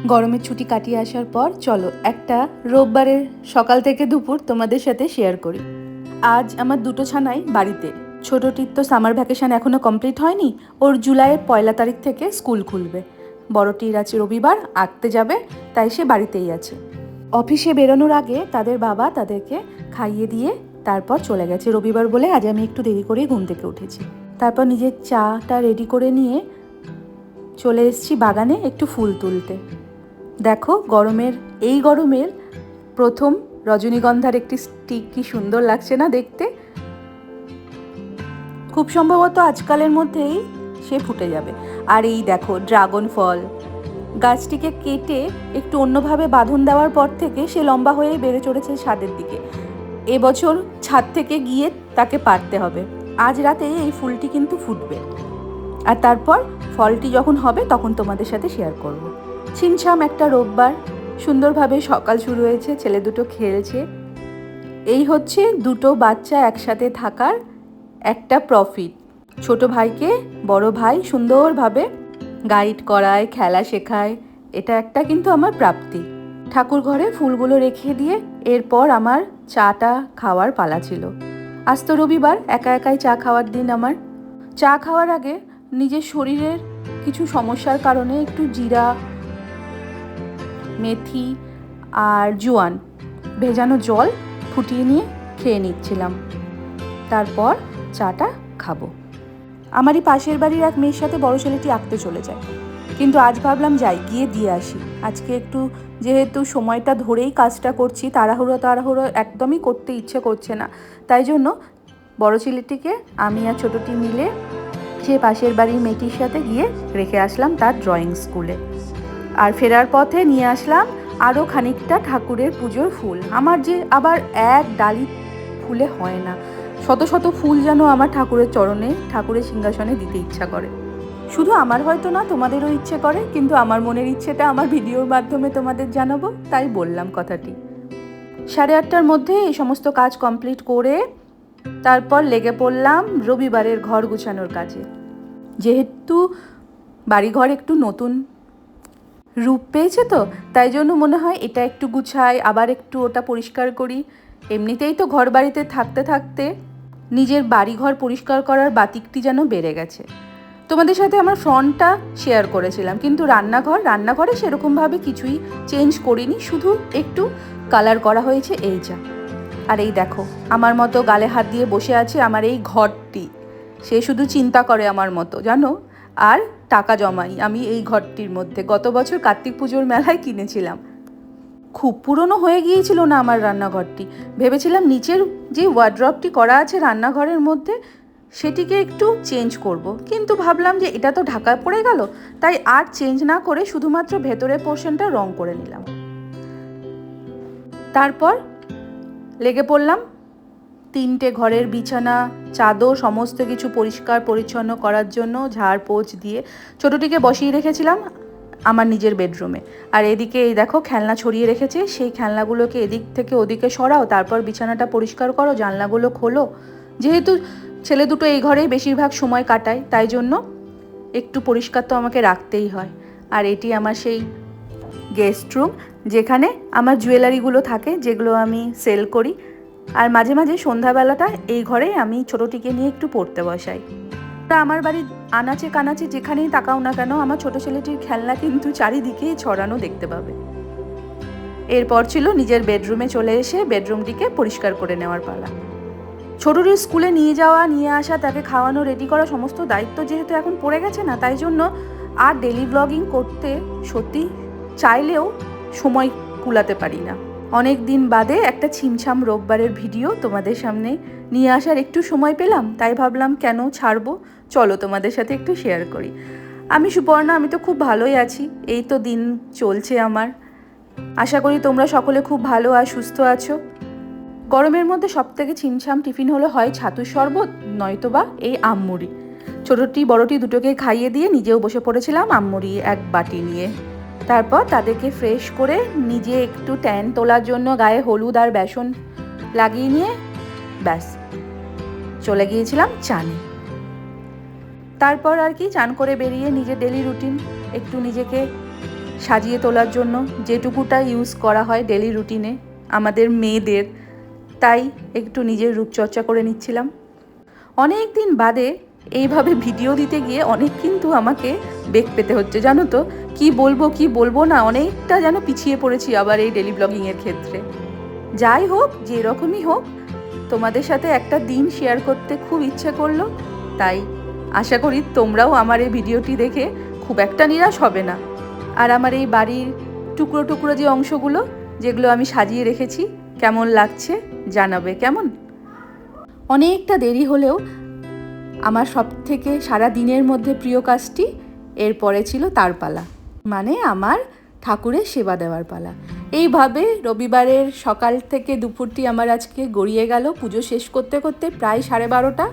গরমের ছুটি কাটিয়ে আসার পর চলো একটা রোববারের সকাল থেকে দুপুর তোমাদের সাথে শেয়ার করি। আজ আমার দুটো ছানাই বাড়িতে। ছোটটির তো সামার ভ্যাকেশন এখনো কমপ্লিট হয়নি, ওর জুলাইয়ের 1 তারিখ থেকে স্কুল খুলবে। বড়টির আছে রবিবার, আঁকতে যাবে, তাই সে বাড়িতেই আছে। অফিসে বেরোনোর আগে তাদের বাবা তাদেরকে খাইয়ে দিয়ে তারপর চলে গেছে। রবিবার বলে আজ আমি একটু দেরি করে ঘুম থেকে উঠেছি। তারপর নিজের চাটা রেডি করে নিয়ে চলে এসেছি বাগানে একটু ফুল তুলতে। দেখো এই গরমের প্রথম রজনীগন্ধার একটি স্টিক কি সুন্দর লাগছে না দেখতে। খুব সম্ভবত আজকালের মধ্যেই সে ফুটে যাবে। আর এই দেখো ড্রাগন ফল, গাছটিকে কেটে একটু অন্যভাবে বাঁধন দেওয়ার পর থেকে সে লম্বা হয়ে বেড়ে চড়েছে ছাদের দিকে। এবছর ছাদ থেকে গিয়ে তাকে পারতে হবে। আজ রাতে এই ফুলটি কিন্তু ফুটবে, আর তারপর ফলটি যখন হবে তখন তোমাদের সাথে শেয়ার করব। ছিমছাম একটা রোববার, সুন্দরভাবে সকাল শুরু হয়েছে, ছেলে দুটো খেলছে। এই হচ্ছে দুটো বাচ্চা একসাথে থাকার একটা প্রফিট। ছোট ভাইকে বড় ভাই সুন্দরভাবে গাইড করায়, খেলা শেখায়, এটা একটা কিন্তু আমার প্রাপ্তি। ঠাকুর ঘরে ফুলগুলো রেখে দিয়ে এরপর আমার চাটা খাওয়ার পালা ছিল। আজ তো রবিবার, একা একাই চা খাওয়ার দিন আমার। চা খাওয়ার আগে নিজের শরীরের কিছু সমস্যার কারণে একটু জিরা, মেথি আর জোয়ান ভেজানো জল ফুটিয়ে নিয়ে খেয়ে নিচ্ছিলাম। তারপর চাটা খাবো। আমারই পাশের বাড়ির এক মেয়ের সাথে বড় ছেলেটি আঁকতে চলে যায়, কিন্তু আজ ভাবলাম যাই, গিয়ে দিয়ে আসি। আজকে একটু যেহেতু সময়টা ধরেই কাজটা করছি, তাড়াহুড়ো একদমই করতে ইচ্ছে করছে না, তাই জন্য বড় ছেলেটিকে আমি আর ছোটটি মিলে সে পাশের বাড়ির মেয়েটির সাথে গিয়ে রেখে আসলাম তার ড্রয়িং স্কুলে। আর ফেরার পথে নিয়ে আসলাম আরও খানিকটা ঠাকুরের পুজোর ফুল। আমার যে আবার এক ডালি ফুলে হয় না, শত শত ফুল যেন আমার ঠাকুরের চরণে, ঠাকুরের সিংহাসনে দিতে ইচ্ছা করে। শুধু আমার হয়তো না, তোমাদেরও ইচ্ছে করে, কিন্তু আমার মনের ইচ্ছেটা আমার ভিডিওর মাধ্যমে তোমাদের জানাবো, তাই বললাম কথাটি। 8:30টার মধ্যে এই সমস্ত কাজ কমপ্লিট করে তারপর লেগে পড়লাম রবিবারের ঘর গুছানোর কাজে। যেহেতু বাড়িঘর একটু নতুন রূপ পেয়েছে, তো তাই জন্য মনে হয় এটা একটু গুছাই, আবার একটু ওটা পরিষ্কার করি। এমনিতেই তো ঘর বাড়িতে থাকতে থাকতে নিজের বাড়িঘর পরিষ্কার করার বাতিকটি যেন বেড়ে গেছে। তোমাদের সাথে আমার ফ্রন্টটা শেয়ার করেছিলাম, কিন্তু রান্নাঘরে সেরকমভাবে কিছুই চেঞ্জ করিনি, শুধু একটু কালার করা হয়েছে, এই যা। আর এই দেখো আমার মতো গালে হাত দিয়ে বসে আছে আমার এই ঘরটি। সে শুধু চিন্তা করে আমার মতো, জানো, আর টাকা জমাই আমি এই ঘরটির মধ্যে। গত বছর কার্তিক পুজোর মেলায় কিনেছিলাম। খুব পুরনো হয়ে গিয়েছিল না আমার রান্নাঘরটি। ভেবেছিলাম নিচের যে ওয়ার্ড্রপটি করা আছে রান্নাঘরের মধ্যে সেটিকে একটু চেঞ্জ করব, কিন্তু ভাবলাম যে এটা তো ঢাকা পড়ে গেল, তাই আর চেঞ্জ না করে শুধুমাত্র ভেতরের পোর্শনটা রং করে নিলাম। তারপর লেগে পড়লাম 3টে ঘরের বিছানা, চাদর সমস্ত কিছু পরিষ্কার পরিচ্ছন্ন করার জন্য ঝাড়পোছ দিয়ে ছোটটিকে বসিয়ে রেখেছিলাম আমার নিজের বেডরুমে। আর এদিকে এই দেখো খেলনা ছড়িয়ে রেখেছে, সেই খেলনাগুলোকে এদিক থেকে ওদিকে সরাও, তারপর বিছানাটা পরিষ্কার করো, জানলাগুলো খোলো। যেহেতু ছেলে দুটো এই ঘরেই বেশিরভাগ সময় কাটায়, তাই জন্য একটু পরিষ্কার তো আমাকে রাখতেই হয়। আর এটি আমার সেই গেস্ট রুম, যেখানে আমার জুয়েলারিগুলো থাকে, যেগুলো আমি সেল করি। আর মাঝে মাঝে সন্ধ্যাবেলাটা এই ঘরে আমি ছোটোটিকে নিয়ে একটু পড়তে বসাই। আমার বাড়ির আনাচে কানাচে যেখানেই তাকাও না কেন আমার ছোট ছেলেটির খেলনা কিন্তু চারিদিকেই ছড়ানো দেখতে পাবে। এরপর ছিল নিজের বেডরুমে চলে এসে বেডরুমটিকে পরিষ্কার করে নেওয়ার পালা। ছোটটির স্কুলে নিয়ে যাওয়া, নিয়ে আসা, তাকে খাওয়ানো, রেডি করা সমস্ত দায়িত্ব যেহেতু এখন পড়ে গেছে না, তাই জন্য আর ডেলি ব্লগিং করতে সত্যি চাইলেও সময় কুলাতে পারি না। অনেক দিন বাদে একটা ছিমছাম রোববারের ভিডিও তোমাদের সামনে নিয়ে আসার একটু সময় পেলাম, তাই ভাবলাম কেন ছাড়বো, চলো তোমাদের সাথে একটু শেয়ার করি। আমি সুপর্ণা, আমি তো খুব ভালোই আছি, এই তো দিন চলছে আমার। আশা করি তোমরা সকলে খুব ভালো আর সুস্থ আছো। গরমের মধ্যে সবথেকে ছিমছাম টিফিন হলো হয় ছাতুর শরবত, নয়তোবা এই আমমুড়ি। ছোটটি বড়টি দুটোকে খাইয়ে দিয়ে নিজেও বসে পড়েছিলাম আমমুড়ি এক বাটি নিয়ে। তারপর তাদেরকে ফ্রেশ করে নিজে একটু ট্যান তোলার জন্য গায়ে হলুদ আর বেসন লাগিয়ে নিয়ে ব্যাস চলে গিয়েছিলাম চানে। তারপর আর কি চান করে বেরিয়ে নিজের ডেলি রুটিন একটু নিজেকে সাজিয়ে তোলার জন্য যেটুকুটা ইউজ করা হয় ডেলি রুটিনে আমাদের মেয়েদের, তাই একটু নিজের রূপচর্চা করে নিচ্ছিলাম। অনেক দিন বাদে এইভাবে ভিডিও দিতে গিয়ে অনেক কিন্তু আমাকে বেগ পেতে হচ্ছে, জানো তো, কি বলবো না, অনেকটা যেন পিছিয়ে পড়েছি আবার এই ডেলি ব্লগিংয়ের ক্ষেত্রে। যাই হোক, যেরকমই হোক, তোমাদের সাথে একটা দিন শেয়ার করতে খুব ইচ্ছে করলো, তাই আশা করি তোমরাও আমার এই ভিডিওটি দেখে খুব একটা নিরাশ হবে না। আর আমার এই বাড়ির টুকরো টুকরো যে অংশগুলো, যেগুলো আমি সাজিয়ে রেখেছি, কেমন লাগছে জানাবে কেমন। অনেকটা দেরি হলেও আমার সব থেকে সারা দিনের মধ্যে প্রিয় কাজটি এরপরে ছিল তার পালা, মানে আমার ঠাকুরের সেবা দেওয়ার পালা। এইভাবে রবিবারের সকাল থেকে দুপুরটি আমার আজকে গড়িয়ে গেল পুজো শেষ করতে করতে প্রায় 12:30।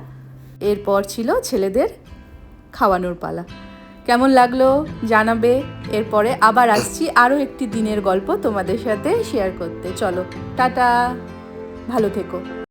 এরপর ছিল ছেলেদের খাওয়ানোর পালা। কেমন লাগলো জানাবে। এরপরে আবার আসছি আরও একটি দিনের গল্প তোমাদের সাথে শেয়ার করতে। চলো, টাটা, ভালো থেকো।